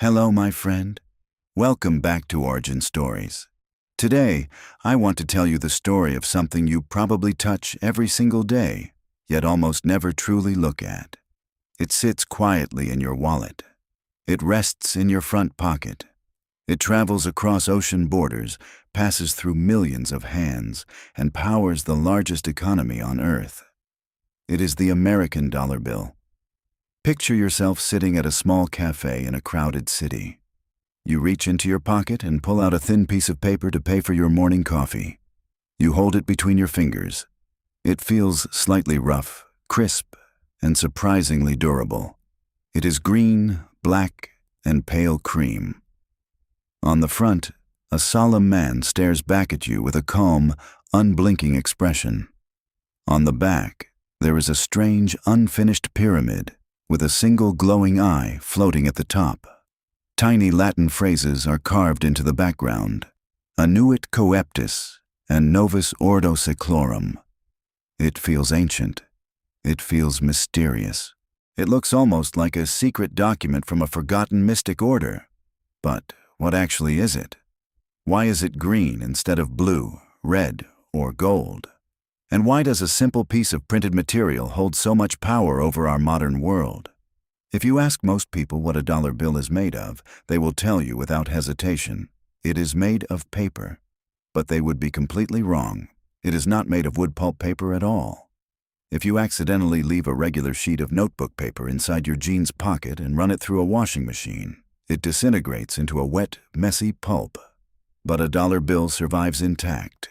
Hello, my friend. Welcome back to Origin Stories. Today, I want to tell you the story of something you probably touch every single day, yet almost never truly look at. It sits quietly in your wallet. It rests in your front pocket. It travels across ocean borders, passes through millions of hands, and powers the largest economy on Earth. It is the American dollar bill. Picture yourself sitting at a small cafe in a crowded city. You reach into your pocket and pull out a thin piece of paper to pay for your morning coffee. You hold it between your fingers. It feels slightly rough, crisp, and surprisingly durable. It is green, black, and pale cream. On the front, a solemn man stares back at you with a calm, unblinking expression. On the back, there is a strange, unfinished pyramid with a single glowing eye floating at the top. Tiny Latin phrases are carved into the background: Annuit coeptis and Novus Ordo Seclorum. It feels ancient. It feels mysterious. It looks almost like a secret document from a forgotten mystic order. But what actually is it? Why is it green instead of blue, red, or gold? And why does a simple piece of printed material hold so much power over our modern world? If you ask most people what a dollar bill is made of, they will tell you without hesitation, it is made of paper. But they would be completely wrong. It is not made of wood pulp paper at all. If you accidentally leave a regular sheet of notebook paper inside your jeans pocket and run it through a washing machine, it disintegrates into a wet, messy pulp. But a dollar bill survives intact.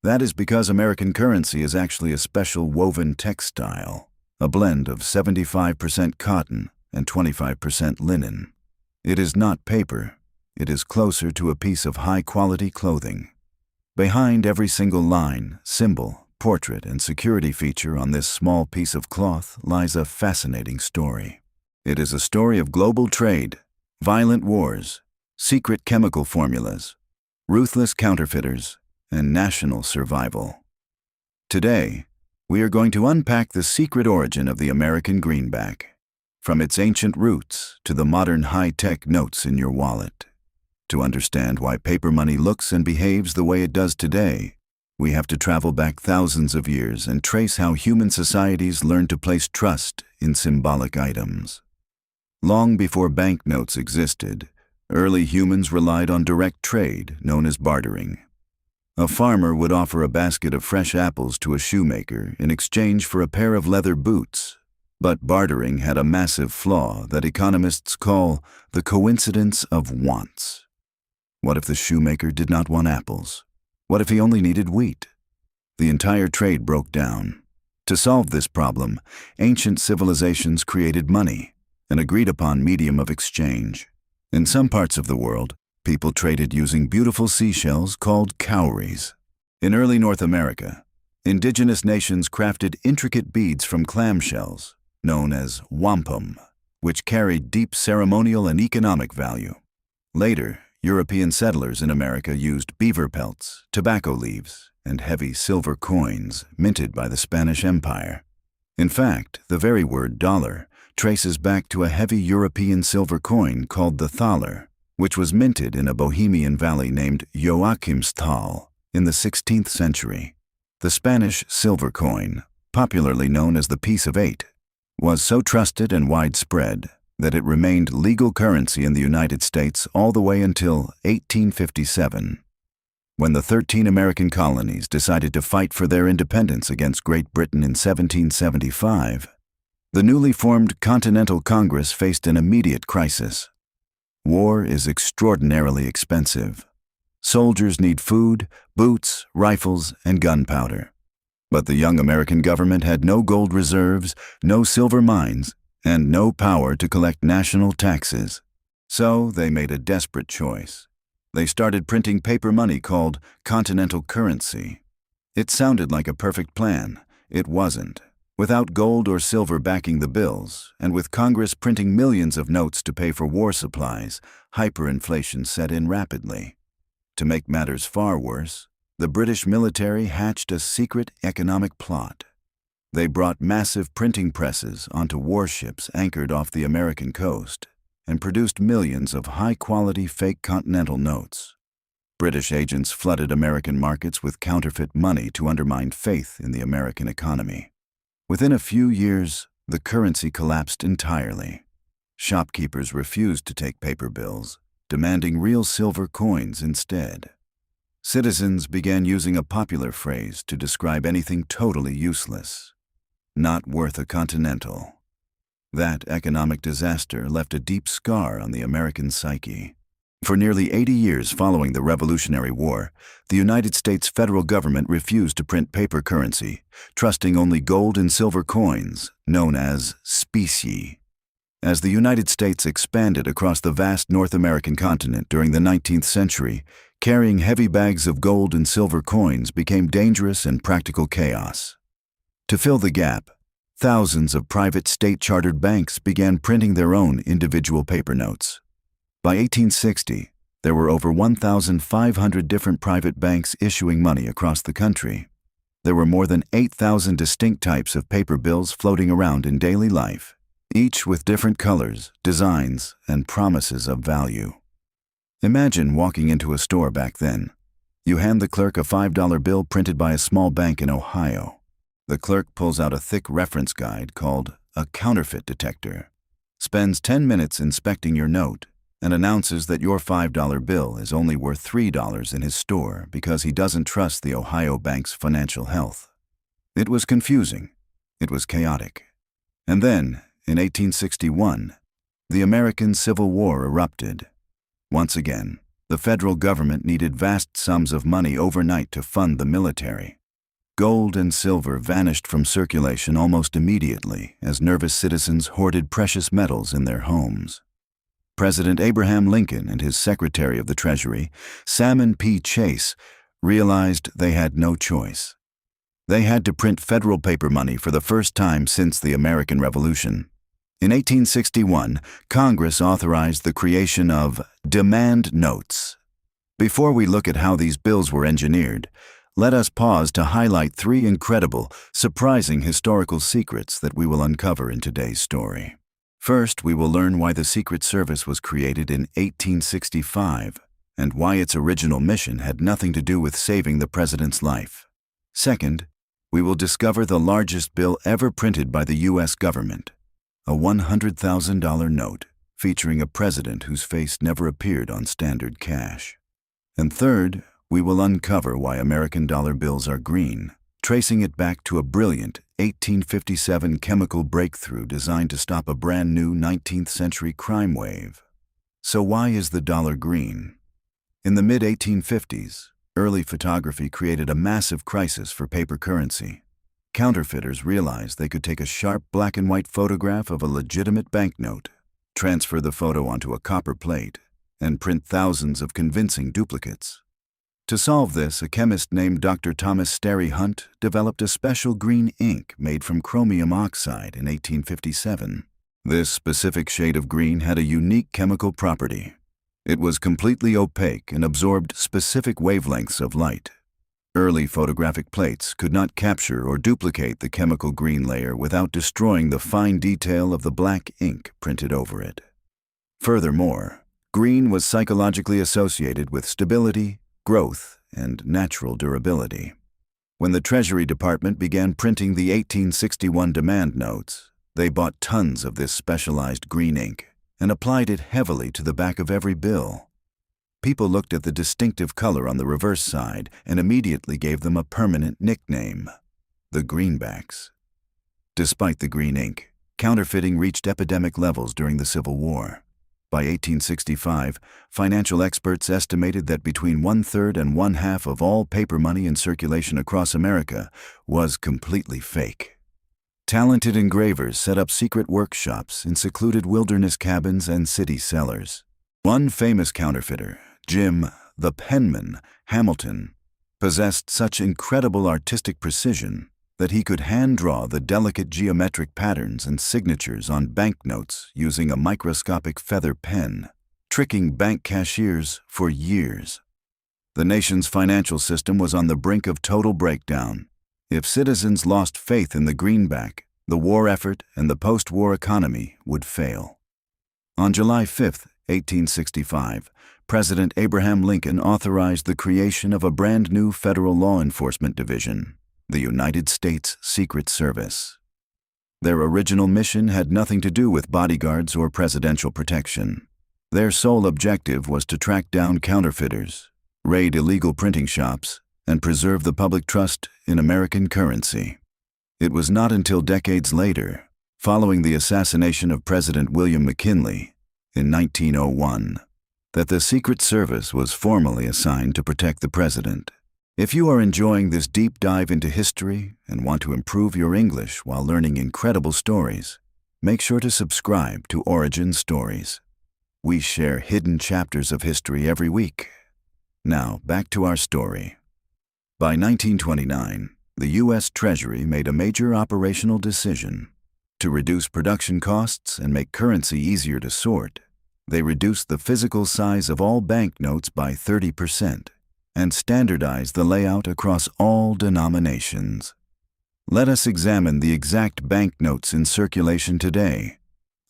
That is because American currency is actually a special woven textile, a blend of 75% cotton and 25% linen. It is not paper. It is closer to a piece of high-quality clothing. Behind every single line, symbol, portrait, and security feature on this small piece of cloth lies a fascinating story. It is a story of global trade, violent wars, secret chemical formulas, ruthless counterfeiters, and national survival. Today, we are going to unpack the secret origin of the American greenback, from its ancient roots to the modern high-tech notes in your wallet. To understand why paper money looks and behaves the way it does today, we have to travel back thousands of years and trace how human societies learned to place trust in symbolic items. Long before banknotes existed, early humans relied on direct trade, known as bartering. A farmer would offer a basket of fresh apples to a shoemaker in exchange for a pair of leather boots. But bartering had a massive flaw that economists call the coincidence of wants. What if the shoemaker did not want apples? What if he only needed wheat? The entire trade broke down. To solve this problem, ancient civilizations created money, an agreed-upon medium of exchange. In some parts of the world, people traded using beautiful seashells called cowries. In early North America, indigenous nations crafted intricate beads from clamshells, known as wampum, which carried deep ceremonial and economic value. Later, European settlers in America used beaver pelts, tobacco leaves, and heavy silver coins minted by the Spanish Empire. In fact, the very word dollar traces back to a heavy European silver coin called the thaler, which was minted in a Bohemian valley named Joachimsthal in the 16th century. The Spanish silver coin, popularly known as the Piece of Eight, was so trusted and widespread that it remained legal currency in the United States all the way until 1857, when the 13 American colonies decided to fight for their independence against Great Britain in 1775. The newly formed Continental Congress faced an immediate crisis. War is extraordinarily expensive. Soldiers need food, boots, rifles, and gunpowder. But the young American government had no gold reserves, no silver mines, and no power to collect national taxes. So they made a desperate choice. They started printing paper money called continental currency. It sounded like a perfect plan. It wasn't. Without gold or silver backing the bills, and with Congress printing millions of notes to pay for war supplies, hyperinflation set in rapidly. To make matters far worse, the British military hatched a secret economic plot. They brought massive printing presses onto warships anchored off the American coast. and produced millions of high-quality fake Continental notes. British agents flooded American markets with counterfeit money to undermine faith in the American economy. Within a few years, the currency collapsed entirely. Shopkeepers refused to take paper bills, demanding real silver coins instead. Citizens began using a popular phrase to describe anything totally useless: not worth a Continental. That economic disaster left a deep scar on the American psyche. For nearly 80 years following the Revolutionary War, the United States federal government refused to print paper currency, trusting only gold and silver coins, known as specie. As the United States expanded across the vast North American continent during the 19th century, carrying heavy bags of gold and silver coins became dangerous and practical chaos. To fill the gap, thousands of private state-chartered banks began printing their own individual paper notes. By 1860, there were over 1,500 different private banks issuing money across the country. There were more than 8,000 distinct types of paper bills floating around in daily life, each with different colors, designs, and promises of value. Imagine walking into a store back then. You hand the clerk a $5 bill printed by a small bank in Ohio. The clerk pulls out a thick reference guide called a counterfeit detector, spends 10 minutes inspecting your note, and announces that your $5 bill is only worth $3 in his store because he doesn't trust the Ohio bank's financial health. It was confusing. It was chaotic. And then, in 1861, the American Civil War erupted. Once again, the federal government needed vast sums of money overnight to fund the military. Gold and silver vanished from circulation almost immediately as nervous citizens hoarded precious metals in their homes. President Abraham Lincoln and his Secretary of the Treasury, Salmon P. Chase, realized they had no choice. They had to print federal paper money for the first time since the American Revolution. In 1861, Congress authorized the creation of demand notes. Before we look at how these bills were engineered, let us pause to highlight three incredible, surprising historical secrets that we will uncover in today's story. First, we will learn why the Secret Service was created in 1865 and why its original mission had nothing to do with saving the president's life. Second, we will discover the largest bill ever printed by the U.S. government, a $100,000 note featuring a president whose face never appeared on standard cash. And third, we will uncover why American dollar bills are green, tracing it back to a brilliant 1857 chemical breakthrough designed to stop a brand new 19th century crime wave. So why is the dollar green? In the mid-1850s, early photography created a massive crisis for paper currency. Counterfeiters realized they could take a sharp black and white photograph of a legitimate banknote, transfer the photo onto a copper plate, and print thousands of convincing duplicates. To solve this, a chemist named Dr. Thomas Sterry Hunt developed a special green ink made from chromium oxide in 1857. This specific shade of green had a unique chemical property. It was completely opaque and absorbed specific wavelengths of light. Early photographic plates could not capture or duplicate the chemical green layer without destroying the fine detail of the black ink printed over it. Furthermore, green was psychologically associated with stability, growth, and natural durability. When the Treasury Department began printing the 1861 demand notes, they bought tons of this specialized green ink and applied it heavily to the back of every bill. People looked at the distinctive color on the reverse side and immediately gave them a permanent nickname: the greenbacks. Despite the green ink, counterfeiting reached epidemic levels during the Civil War. By 1865, financial experts estimated that between 1/3 and 1/2 of all paper money in circulation across America was completely fake. Talented engravers set up secret workshops in secluded wilderness cabins and city cellars. One famous counterfeiter, Jim the Penman Hamilton, possessed such incredible artistic precision that he could hand-draw the delicate geometric patterns and signatures on banknotes using a microscopic feather pen, tricking bank cashiers for years. The nation's financial system was on the brink of total breakdown. If citizens lost faith in the greenback, the war effort and the post-war economy would fail. On July 5, 1865, President Abraham Lincoln authorized the creation of a brand new federal law enforcement division, the United States Secret Service. Their original mission had nothing to do with bodyguards or presidential protection. Their sole objective was to track down counterfeiters, raid illegal printing shops, and preserve the public trust in American currency. It was not until decades later, following the assassination of President William McKinley in 1901, that the Secret Service was formally assigned to protect the president. If you are enjoying this deep dive into history and want to improve your English while learning incredible stories, make sure to subscribe to Origin Stories. We share hidden chapters of history every week. Now, back to our story. By 1929, the U.S. Treasury made a major operational decision. To reduce production costs and make currency easier to sort, they reduced the physical size of all banknotes by 30% and standardized the layout across all denominations. Let us examine the exact banknotes in circulation today,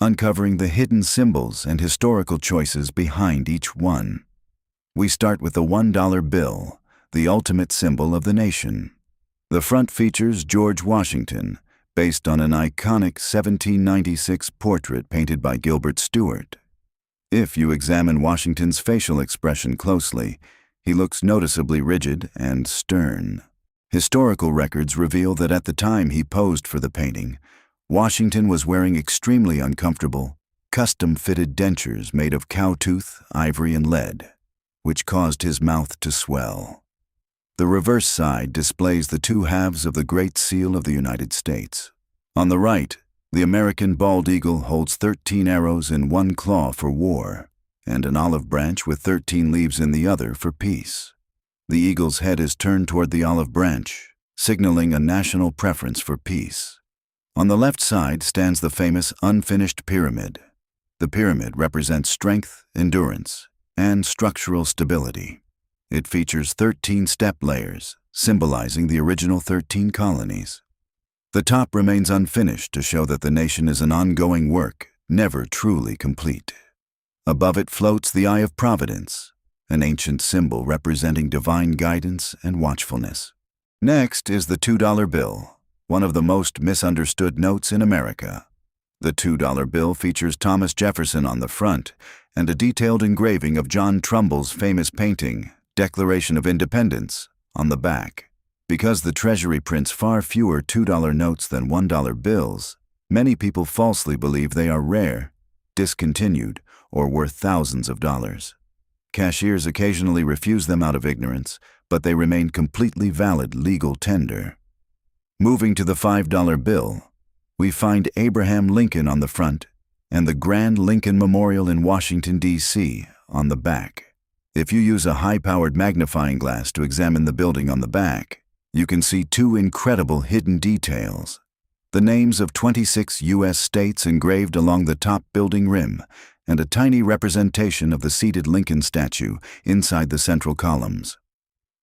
uncovering the hidden symbols and historical choices behind each one. We start with the $1 bill, the ultimate symbol of the nation. The front features George Washington, based on an iconic 1796 portrait painted by Gilbert Stuart. If you examine Washington's facial expression closely, he looks noticeably rigid and stern. Historical records reveal that at the time he posed for the painting, Washington was wearing extremely uncomfortable, custom-fitted dentures made of cow tooth, ivory, and lead, which caused his mouth to swell. The reverse side displays the two halves of the Great Seal of the United States. On the right, the American bald eagle holds 13 arrows in one claw for war, and an olive branch with 13 leaves in the other for peace. The eagle's head is turned toward the olive branch, signaling a national preference for peace. On the left side stands the famous unfinished pyramid. The pyramid represents strength, endurance, and structural stability. It features 13 step layers, symbolizing the original 13 colonies. The top remains unfinished to show that the nation is an ongoing work, never truly complete. Above it floats the Eye of Providence, an ancient symbol representing divine guidance and watchfulness. Next is the $2 bill, one of the most misunderstood notes in America. The $2 bill features Thomas Jefferson on the front and a detailed engraving of John Trumbull's famous painting, Declaration of Independence, on the back. Because the Treasury prints far fewer $2 notes than $1 bills, many people falsely believe they are rare, discontinued, or worth thousands of dollars. Cashiers occasionally refuse them out of ignorance, but they remain completely valid legal tender. Moving to the $5 bill, we find Abraham Lincoln on the front and the Grand Lincoln Memorial in Washington, D.C. on the back. If you use a high-powered magnifying glass to examine the building on the back, you can see two incredible hidden details. The names of 26 U.S. states engraved along the top building rim, and a tiny representation of the seated Lincoln statue inside the central columns.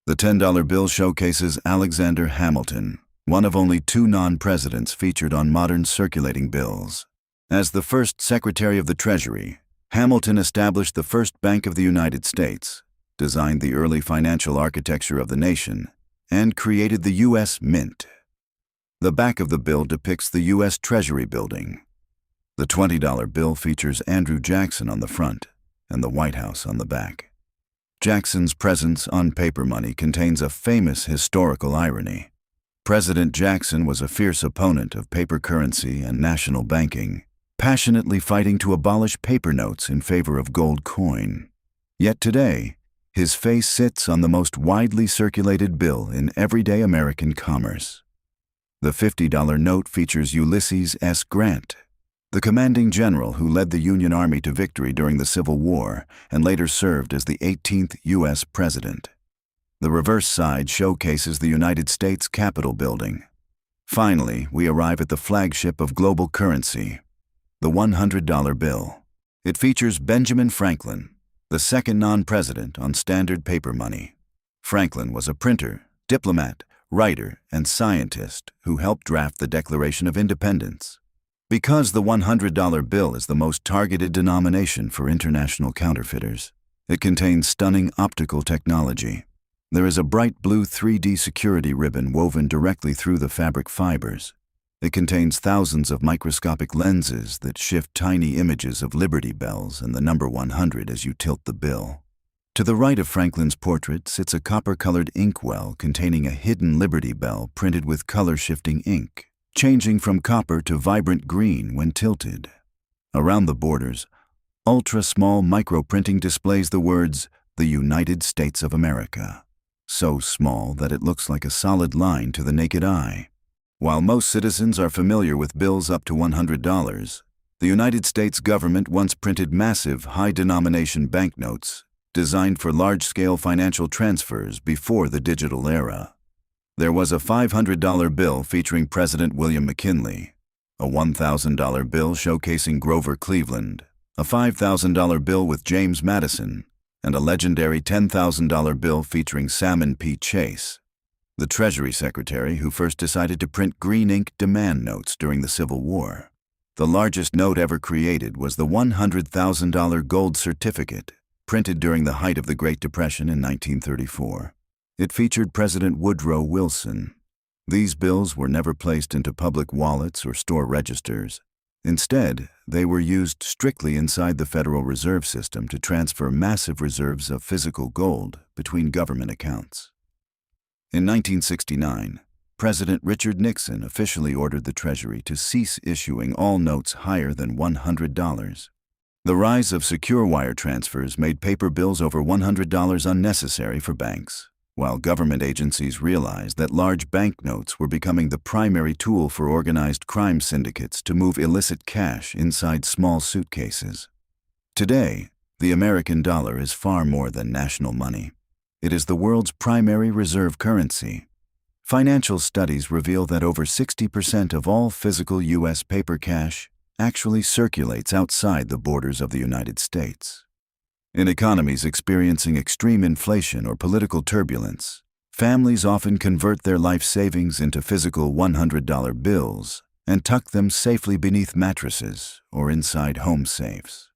The $10 bill showcases Alexander Hamilton, one of only two non-presidents featured on modern circulating bills. As the first Secretary of the Treasury, Hamilton established the first Bank of the United States, designed the early financial architecture of the nation, and created the U.S. Mint. The back of the bill depicts the U.S. Treasury Building. The $20 bill features Andrew Jackson on the front and the White House on the back. Jackson's presence on paper money contains a famous historical irony. President Jackson was a fierce opponent of paper currency and national banking, passionately fighting to abolish paper notes in favor of gold coin. Yet today, his face sits on the most widely circulated bill in everyday American commerce. The $50 note features Ulysses S. Grant, the commanding general who led the Union Army to victory during the Civil War and later served as the 18th U.S. President. The reverse side showcases the United States Capitol building. Finally, we arrive at the flagship of global currency, the $100 bill. It features Benjamin Franklin, the second non-president on standard paper money. Franklin was a printer, diplomat, writer, and scientist who helped draft the Declaration of Independence. Because the $100 bill is the most targeted denomination for international counterfeiters, it contains stunning optical technology. There is a bright blue 3D security ribbon woven directly through the fabric fibers. It contains thousands of microscopic lenses that shift tiny images of Liberty Bells and the number 100 as you tilt the bill. To the right of Franklin's portrait sits a copper-colored inkwell containing a hidden Liberty Bell printed with color-shifting ink, changing from copper to vibrant green when tilted. Around the borders, ultra-small microprinting displays the words, "The United States of America," so small that it looks like a solid line to the naked eye. While most citizens are familiar with bills up to $100, the United States government once printed massive, high-denomination banknotes designed for large-scale financial transfers before the digital era. There was a $500 bill featuring President William McKinley, a $1,000 bill showcasing Grover Cleveland, a $5,000 bill with James Madison, and a legendary $10,000 bill featuring Salmon P. Chase, the Treasury Secretary who first decided to print green ink demand notes during the Civil War. The largest note ever created was the $100,000 gold certificate, printed during the height of the Great Depression in 1934. It featured President Woodrow Wilson. These bills were never placed into public wallets or store registers. Instead, they were used strictly inside the Federal Reserve System to transfer massive reserves of physical gold between government accounts. In 1969, President Richard Nixon officially ordered the Treasury to cease issuing all notes higher than $100. The rise of secure wire transfers made paper bills over $100 unnecessary for banks, while government agencies realized that large banknotes were becoming the primary tool for organized crime syndicates to move illicit cash inside small suitcases. Today, the American dollar is far more than national money. It is the world's primary reserve currency. Financial studies reveal that over 60% of all physical U.S. paper cash actually circulates outside the borders of the United States. In economies experiencing extreme inflation or political turbulence, families often convert their life savings into physical $100 bills and tuck them safely beneath mattresses or inside home safes.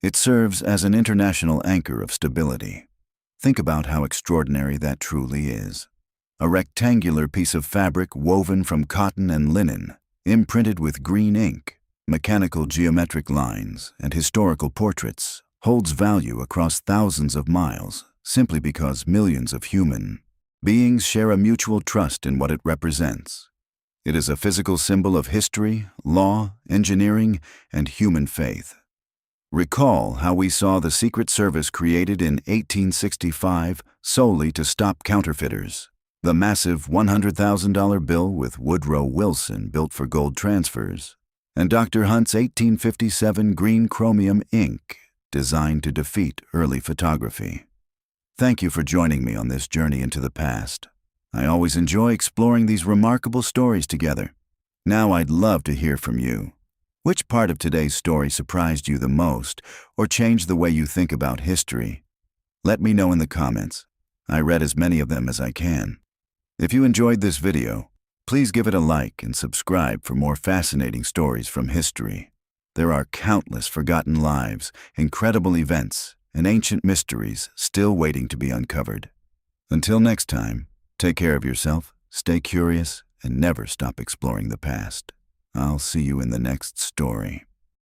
It serves as an international anchor of stability. Think about how extraordinary that truly is. A rectangular piece of fabric woven from cotton and linen, imprinted with green ink, mechanical geometric lines, and historical portraits, holds value across thousands of miles simply because millions of human beings share a mutual trust in what it represents. It is a physical symbol of history, law, engineering, and human faith. Recall how we saw the Secret Service created in 1865 solely to stop counterfeiters. The massive $100,000 bill with Woodrow Wilson built for gold transfers, and Dr. Hunt's 1857 green chromium ink designed to defeat early photography. Thank you for joining me on this journey into the past. I always enjoy exploring these remarkable stories together. Now I'd love to hear from you. Which part of today's story surprised you the most or changed the way you think about history? Let me know in the comments. I read as many of them as I can. If you enjoyed this video, please give it a like and subscribe for more fascinating stories from history. There are countless forgotten lives, incredible events, and ancient mysteries still waiting to be uncovered. Until next time, take care of yourself, stay curious, and never stop exploring the past. I'll see you in the next story.